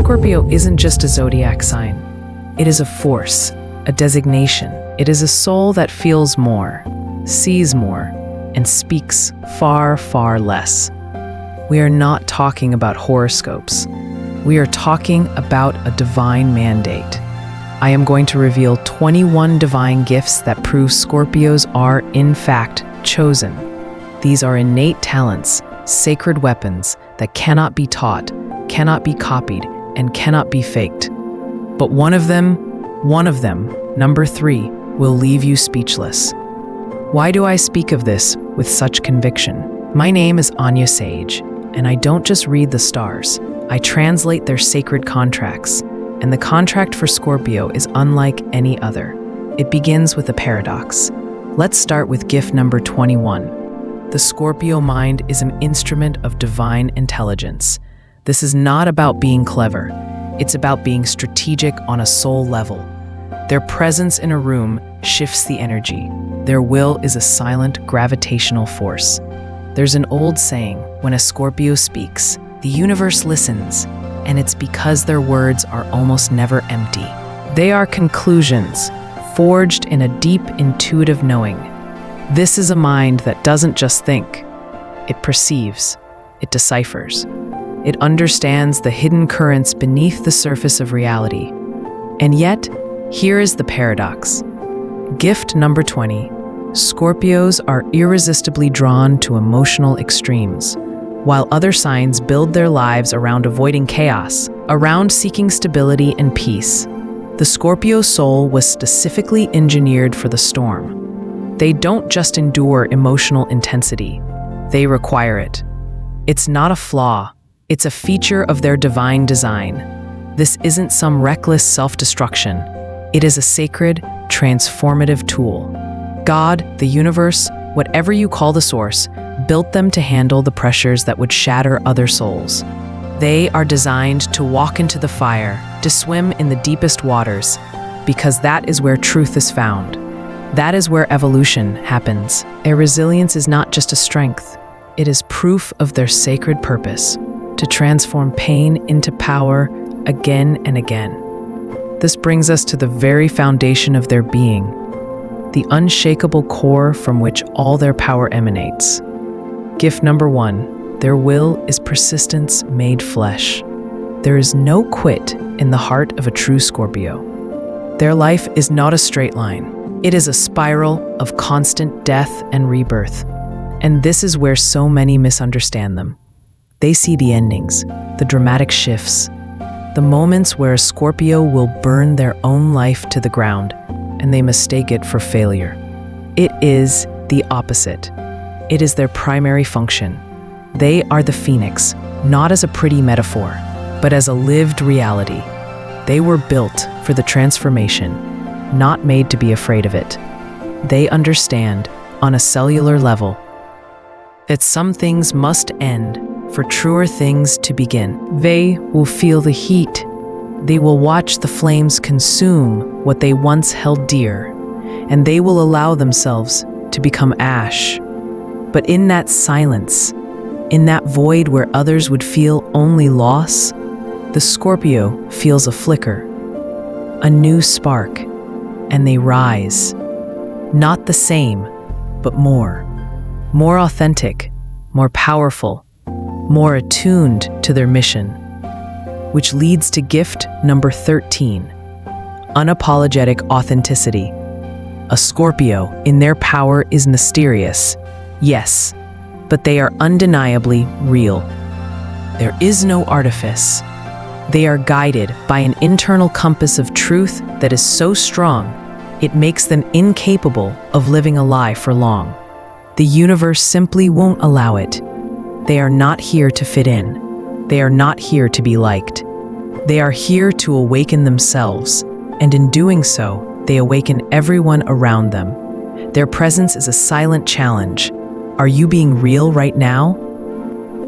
Scorpio isn't just a zodiac sign. It is a force, a designation. It is a soul that feels more, sees more, and speaks far, far less. We are not talking about horoscopes. We are talking about a divine mandate. I am going to reveal 21 divine gifts that prove Scorpios are, in fact, chosen. These are innate talents, sacred weapons that cannot be taught, cannot be copied, and cannot be faked. But one of them, number 3, will leave you speechless. Why do I speak of this with such conviction? My name is Anya Sage, and I don't just read the stars. I translate their sacred contracts, and the contract for Scorpio is unlike any other. It begins with a paradox. Let's start with gift number 21. The Scorpio mind is an instrument of divine intelligence. This is not about being clever. It's about being strategic on a soul level. Their presence in a room shifts the energy. Their will is a silent gravitational force. There's an old saying, when a Scorpio speaks, the universe listens, and it's because their words are almost never empty. They are conclusions, forged in a deep intuitive knowing. This is a mind that doesn't just think. It perceives. It deciphers. It understands the hidden currents beneath the surface of reality. And yet, here is the paradox. Gift number 20. Scorpios are irresistibly drawn to emotional extremes, while other signs build their lives around avoiding chaos, around seeking stability and peace. The Scorpio soul was specifically engineered for the storm. They don't just endure emotional intensity, they require it. It's not a flaw, it's a feature of their divine design. This isn't some reckless self-destruction. It is a sacred, transformative tool. God, the universe, whatever you call the source, built them to handle the pressures that would shatter other souls. They are designed to walk into the fire, to swim in the deepest waters, because that is where truth is found. That is where evolution happens. Their resilience is not just a strength. It is proof of their sacred purpose, to transform pain into power again and again. This brings us to the very foundation of their being, the unshakable core from which all their power emanates. Gift number 1, their will is persistence made flesh. There is no quit in the heart of a true Scorpio. Their life is not a straight line. It is a spiral of constant death and rebirth. And this is where so many misunderstand them. They see the endings, the dramatic shifts, the moments where a Scorpio will burn their own life to the ground, and they mistake it for failure. It is the opposite. It is their primary function. They are the phoenix, not as a pretty metaphor, but as a lived reality. They were built for the transformation, not made to be afraid of it. They understand, on a cellular level, that some things must end for truer things to begin. They will feel the heat. They will watch the flames consume what they once held dear, and they will allow themselves to become ash. But in that silence, in that void where others would feel only loss, the Scorpio feels a flicker, a new spark, and they rise. Not the same, but more authentic, more powerful, more attuned to their mission. Which leads to gift number 13, unapologetic authenticity. A Scorpio in their power is mysterious, yes, but they are undeniably real. There is no artifice. They are guided by an internal compass of truth that is so strong, it makes them incapable of living a lie for long. The universe simply won't allow it. They are not here to fit in. They are not here to be liked. They are here to awaken themselves, and in doing so, they awaken everyone around them. Their presence is a silent challenge. Are you being real right now?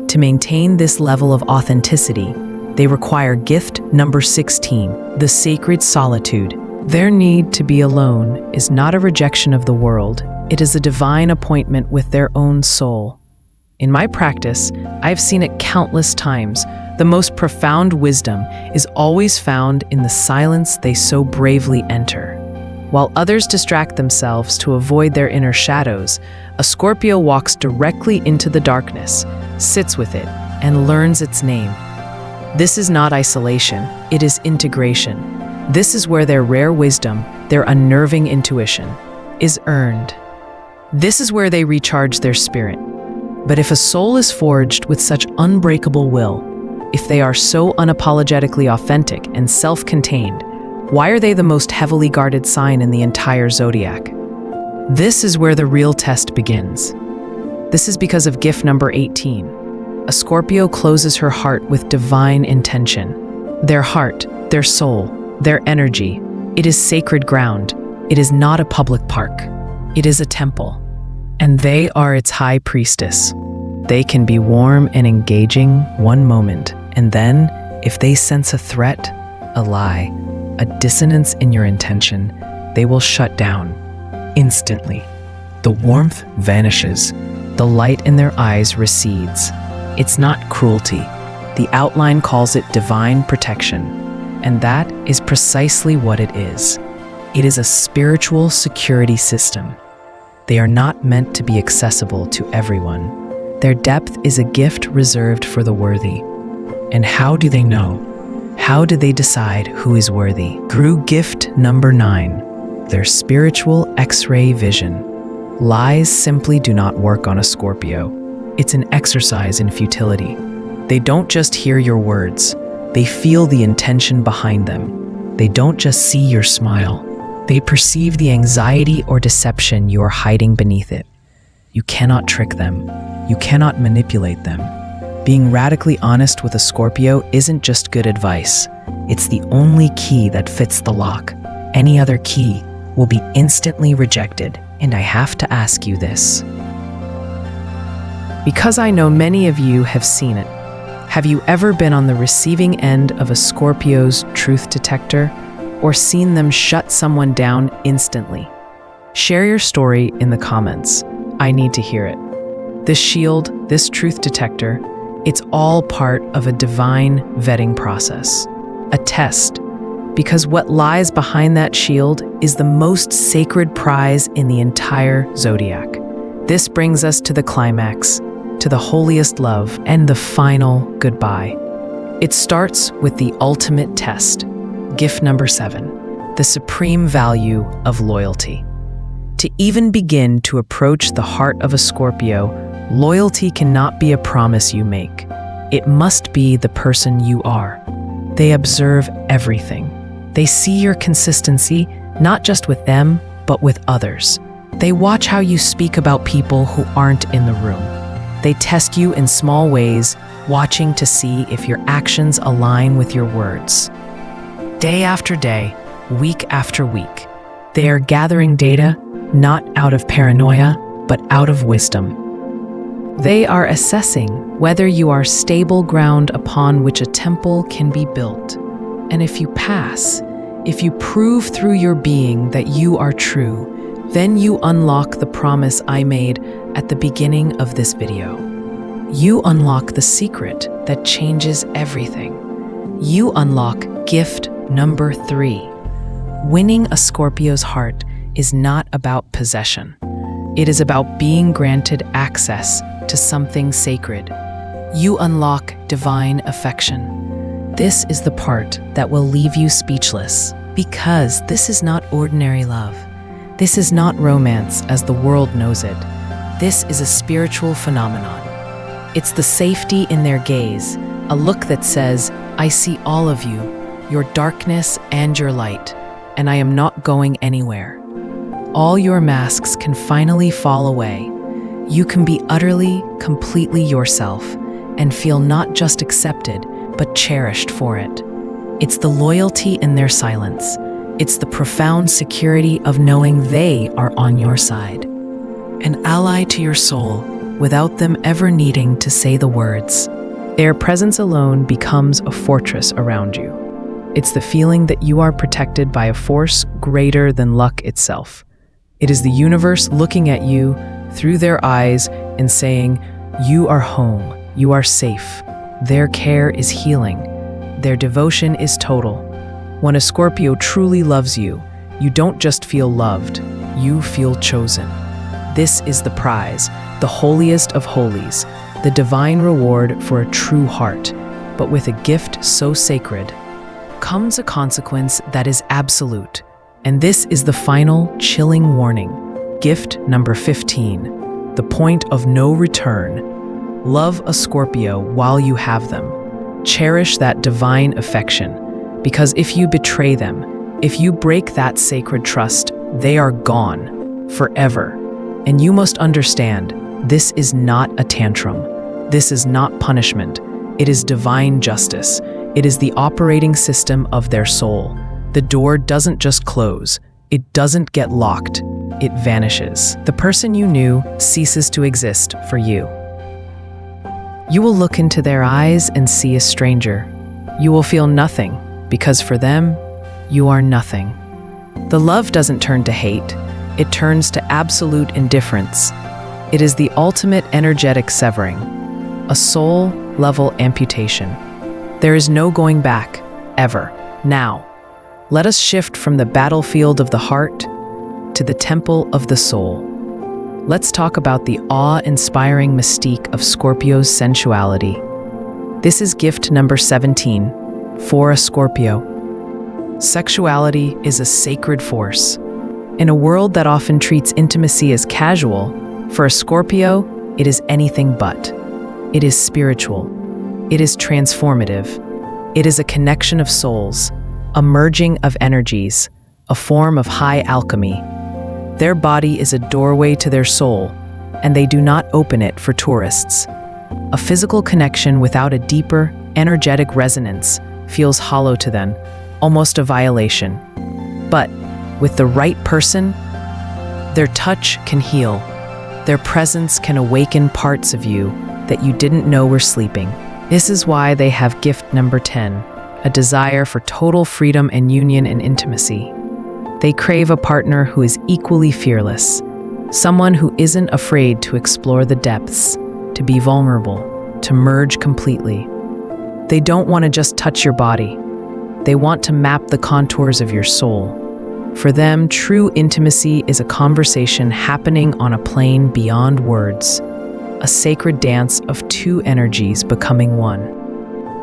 To maintain this level of authenticity, they require gift number 16, the sacred solitude. Their need to be alone is not a rejection of the world. It is a divine appointment with their own soul. In my practice, I've seen it countless times. The most profound wisdom is always found in the silence they so bravely enter. While others distract themselves to avoid their inner shadows, a Scorpio walks directly into the darkness, sits with it, and learns its name. This is not isolation, it is integration. This is where their rare wisdom, their unnerving intuition, is earned. This is where they recharge their spirit. But if a soul is forged with such unbreakable will, if they are so unapologetically authentic and self-contained, why are they the most heavily guarded sign in the entire zodiac? This is where the real test begins. This is because of gift number 18. A Scorpio closes her heart with divine intention. Their heart, their soul, their energy, it is sacred ground. It is not a public park. It is a temple. And they are its high priestess. They can be warm and engaging one moment, and then, if they sense a threat, a lie, a dissonance in your intention, they will shut down instantly. The warmth vanishes. The light in their eyes recedes. It's not cruelty. The outline calls it divine protection. And that is precisely what it is. It is a spiritual security system. They are not meant to be accessible to everyone. Their depth is a gift reserved for the worthy. And how do they know? How do they decide who is worthy? Through gift number 9, their spiritual X-ray vision. Lies simply do not work on a Scorpio. It's an exercise in futility. They don't just hear your words, they feel the intention behind them. They don't just see your smile, they perceive the anxiety or deception you are hiding beneath it. You cannot trick them. You cannot manipulate them. Being radically honest with a Scorpio isn't just good advice. It's the only key that fits the lock. Any other key will be instantly rejected. And I have to ask you this. Because I know many of you have seen it. Have you ever been on the receiving end of a Scorpio's truth detector or seen them shut someone down instantly? Share your story in the comments. I need to hear it. This shield, this truth detector, it's all part of a divine vetting process, a test, because what lies behind that shield is the most sacred prize in the entire zodiac. This brings us to the climax, to the holiest love, and the final goodbye. It starts with the ultimate test, gift number 7, the supreme value of loyalty. To even begin to approach the heart of a Scorpio, loyalty cannot be a promise you make. It must be the person you are. They observe everything. They see your consistency, not just with them, but with others. They watch how you speak about people who aren't in the room. They test you in small ways, watching to see if your actions align with your words. Day after day, week after week, they are gathering data, not out of paranoia, but out of wisdom. They are assessing whether you are stable ground upon which a temple can be built. And if you pass, if you prove through your being that you are true, then you unlock the promise I made at the beginning of this video. You unlock the secret that changes everything. You unlock gift number 3. Winning a Scorpio's heart is not about possession. It is about being granted access to something sacred. You unlock divine affection. This is the part that will leave you speechless, because this is not ordinary love. This is not romance as the world knows it. This is a spiritual phenomenon. It's the safety in their gaze, a look that says, I see all of you, your darkness and your light, and I am not going anywhere. All your masks can finally fall away. You can be utterly, completely yourself and feel not just accepted, but cherished for it. It's the loyalty in their silence. It's the profound security of knowing they are on your side. An ally to your soul, without them ever needing to say the words. Their presence alone becomes a fortress around you. It's the feeling that you are protected by a force greater than luck itself. It is the universe looking at you through their eyes and saying, you are home, you are safe, Their care is healing. Their devotion is total. When a Scorpio truly loves you, you don't just feel loved, you feel chosen. This is the prize, the holiest of holies, the divine reward for a true heart. But with a gift so sacred comes a consequence that is absolute. And this is the final, chilling warning. Gift number 15, the point of no return. Love a Scorpio while you have them. Cherish that divine affection, because if you betray them, if you break that sacred trust, they are gone forever. And you must understand, this is not a tantrum. This is not punishment. It is divine justice. It is the operating system of their soul. The door doesn't just close. It doesn't get locked. It vanishes. The person you knew ceases to exist for you. You will look into their eyes and see a stranger. You will feel nothing, because for them, you are nothing. The love doesn't turn to hate. It turns to absolute indifference. It is the ultimate energetic severing, a soul-level amputation. There is no going back, ever. Now, let us shift from the battlefield of the heart to the temple of the soul. Let's talk about the awe-inspiring mystique of Scorpio's sensuality. This is gift number 17 for a Scorpio. Sexuality is a sacred force. In a world that often treats intimacy as casual, for a Scorpio, it is anything but. It is spiritual. It is transformative. It is a connection of souls, a merging of energies, a form of high alchemy. Their body is a doorway to their soul, and they do not open it for tourists. A physical connection without a deeper, energetic resonance feels hollow to them, almost a violation. But with the right person, their touch can heal. Their presence can awaken parts of you that you didn't know were sleeping. This is why they have gift number 10, a desire for total freedom and union and intimacy. They crave a partner who is equally fearless, someone who isn't afraid to explore the depths, to be vulnerable, to merge completely. They don't want to just touch your body. They want to map the contours of your soul. For them, true intimacy is a conversation happening on a plane beyond words, a sacred dance of two energies becoming one.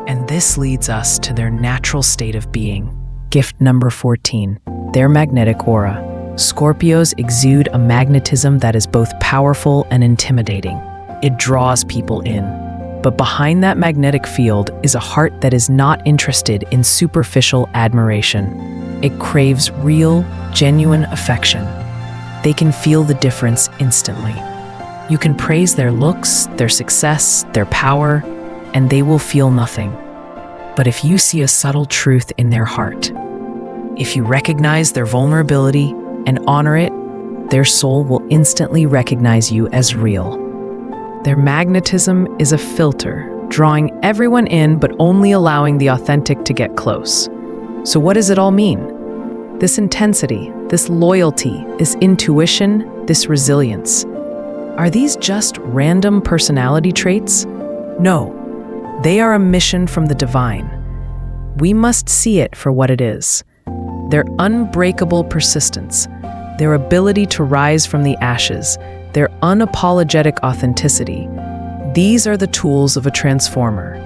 And this leads us to their natural state of being. Gift number 14, their magnetic aura. Scorpios exude a magnetism that is both powerful and intimidating. It draws people in. But behind that magnetic field is a heart that is not interested in superficial admiration. It craves real, genuine affection. They can feel the difference instantly. You can praise their looks, their success, their power, and they will feel nothing. But if you see a subtle truth in their heart, if you recognize their vulnerability and honor it, their soul will instantly recognize you as real. Their magnetism is a filter, drawing everyone in but only allowing the authentic to get close. So what does it all mean? This intensity, this loyalty, this intuition, this resilience. Are these just random personality traits? No, they are a mission from the divine. We must see it for what it is. Their unbreakable persistence, their ability to rise from the ashes, their unapologetic authenticity. These are the tools of a transformer.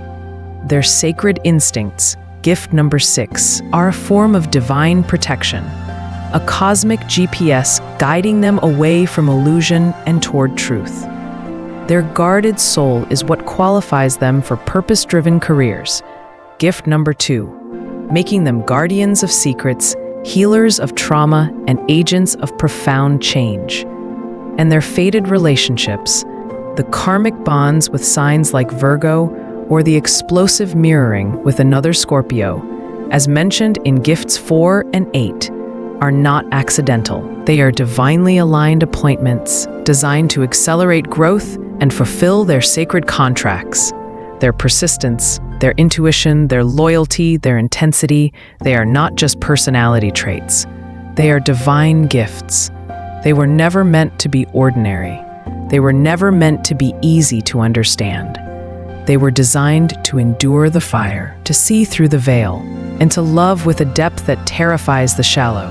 Their sacred instincts, gift number 6, are a form of divine protection, a cosmic GPS guiding them away from illusion and toward truth. Their guarded soul is what qualifies them for purpose-driven careers. Gift number 2, making them guardians of secrets, healers of trauma, and agents of profound change. And their fated relationships, the karmic bonds with signs like Virgo, or the explosive mirroring with another Scorpio, as mentioned in gifts 4 and 8, are not accidental. They are divinely aligned appointments designed to accelerate growth and fulfill their sacred contracts. Their persistence, their intuition, their loyalty, their intensity, they are not just personality traits. They are divine gifts. They were never meant to be ordinary. They were never meant to be easy to understand. They were designed to endure the fire, to see through the veil, and to love with a depth that terrifies the shallow.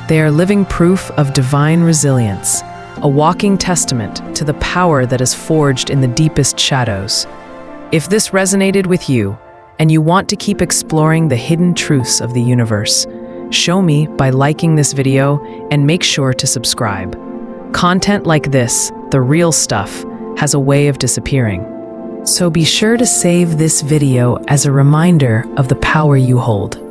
They are living proof of divine resilience, a walking testament to the power that is forged in the deepest shadows. If this resonated with you, and you want to keep exploring the hidden truths of the universe, show me by liking this video and make sure to subscribe. Content like this, the real stuff, has a way of disappearing. So be sure to save this video as a reminder of the power you hold.